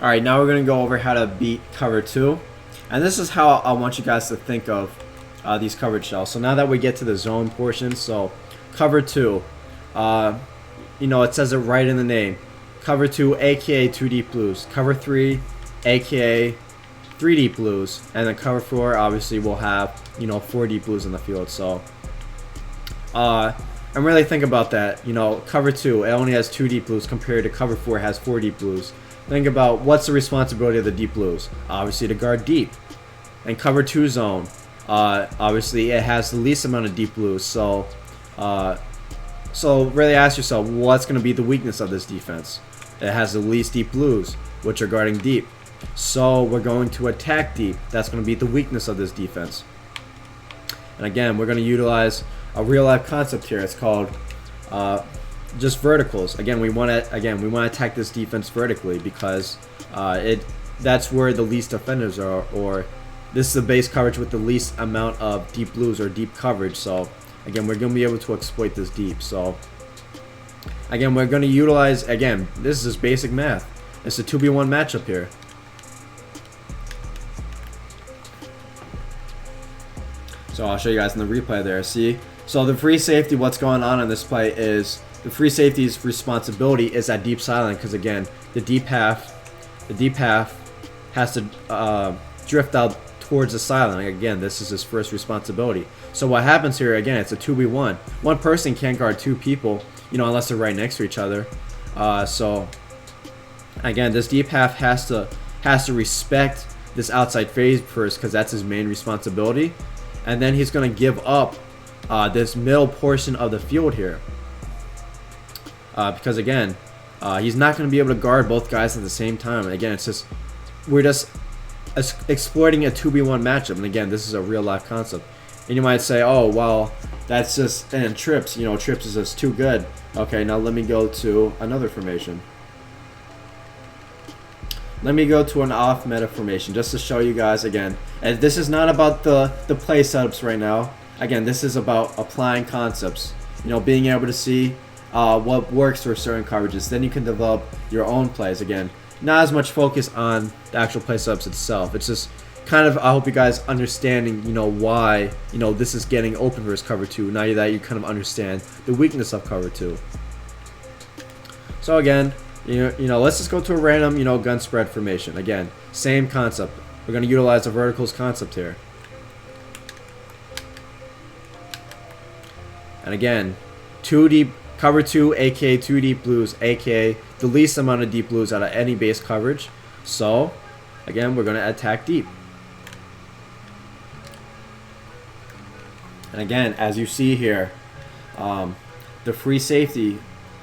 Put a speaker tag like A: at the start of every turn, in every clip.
A: Alright, now we're going to go over how to beat cover 2. And this is how I want you guys to think of these coverage shells. So now that we get to the zone portion, so cover 2, you know, it says it right in the name. Cover 2, aka 2 deep blues. Cover 3, aka 3 deep blues. And then cover 4, obviously, will have, you know, 4 deep blues in the field. So, and really think about that. You know, cover 2, it only has 2 deep blues compared to cover 4 has 4 deep blues. Think about what's the responsibility of the deep blues. Obviously, to guard deep. And cover 2 zone, obviously, it has the least amount of deep blues. So, so really ask yourself, what's going to be the weakness of this defense? It has the least deep blues, which are guarding deep. So we're going to attack deep. That's going to be the weakness of this defense. And again, we're going to utilize a real life concept here. It's called just verticals. Again, we want to attack this defense vertically because that's where the least offenders are, or this is the base coverage with the least amount of deep blues or deep coverage. So again, we're going to be able to exploit this deep. So again, we're going to utilize, again, this is just basic math. It's a 2v1 matchup here. So I'll show you guys in the replay there. See? So the free safety, what's going on in this play is the free safety's responsibility is that deep sideline, because again, the deep half has to drift out towards the sideline. Again, this is his first responsibility. So what happens here, again, it's a 2v1. One person can't guard 2 people, you know, unless they're right next to each other. So again, this deep half has to respect this outside phase first, because that's his main responsibility. And then he's going to give up this middle portion of the field here. Because again, he's not going to be able to guard both guys at the same time. And again, it's just, we're just exploiting a 2v1 matchup. And again, this is a real life concept. And you might say, oh, well, that's just, and trips, you know, trips is just too good. Okay, now let me go to another formation. Let me go to an off meta formation just to show you guys again. And this is not about the play setups right now. Again, this is about applying concepts. You know, being able to see what works for certain coverages. Then you can develop your own plays. Again, not as much focus on the actual play setups itself. It's just kind of, I hope you guys understanding, you know, why, you know, this is getting open versus cover 2. Now that you kind of understand the weakness of cover 2. So again, you know, let's just go to a random, you know, gun spread formation. Again, same concept. We're going to utilize the verticals concept here. And again, 2 deep, cover 2, aka 2 deep blues, aka the least amount of deep blues out of any base coverage. So, again, we're going to attack deep. And again, as you see here, the free safety,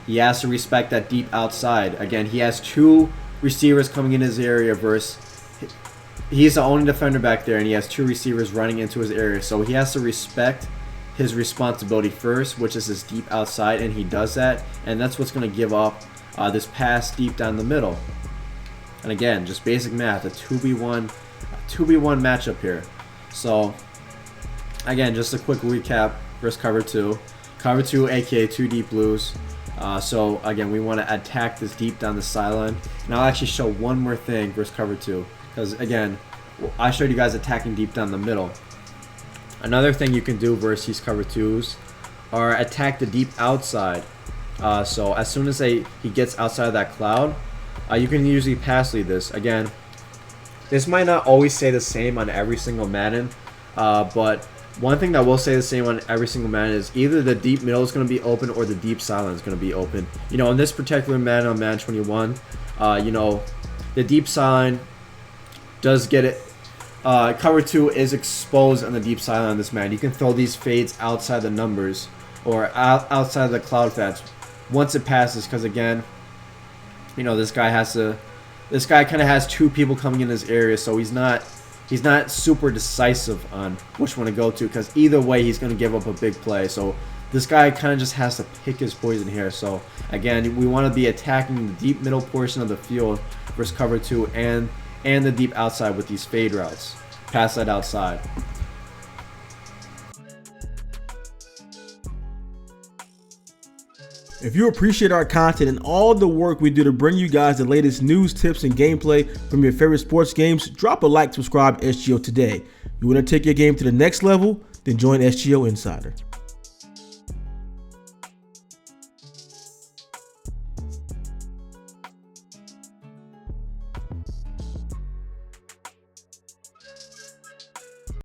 A: he has to respect that deep outside. Again, he has 2 receivers coming in his area versus he's the only defender back there, and he has 2 receivers running into his area. So he has to respect his responsibility first, which is his deep outside, and he does that, and that's what's going to give up this pass deep down the middle. And again, just basic math, a 2v1 matchup here. So again, just a quick recap versus cover 2. Cover 2, aka 2 deep blues. So again, we want to attack this deep down the sideline. And I'll actually show one more thing versus cover 2, because again, I showed you guys attacking deep down the middle. Another thing you can do versus these cover 2s are attack the deep outside. So as soon as he gets outside of that cloud, you can usually pass lead this. Again, this might not always say the same on every single Madden, but one thing that will say the same on every single Madden is either the deep middle is going to be open or the deep sideline is going to be open. You know, in this particular Madden on Madden 21, you know, the deep sideline does get it. Cover 2 is exposed on the deep sideline on this Madden. You can throw these fades outside the numbers or outside the cloud fats once it passes, because again, you know, this guy kind of has 2 people coming in his area, so he's not super decisive on which one to go to, because either way he's going to give up a big play. So this guy kind of just has to pick his poison here. So again, we want to be attacking the deep middle portion of the field versus cover 2 and the deep outside with these fade routes. Pass that outside.
B: If you appreciate our content and all the work we do to bring you guys the latest news, tips, and gameplay from your favorite sports games, drop a like, subscribe to SGO today. You want to take your game to the next level? Then join SGO Insider.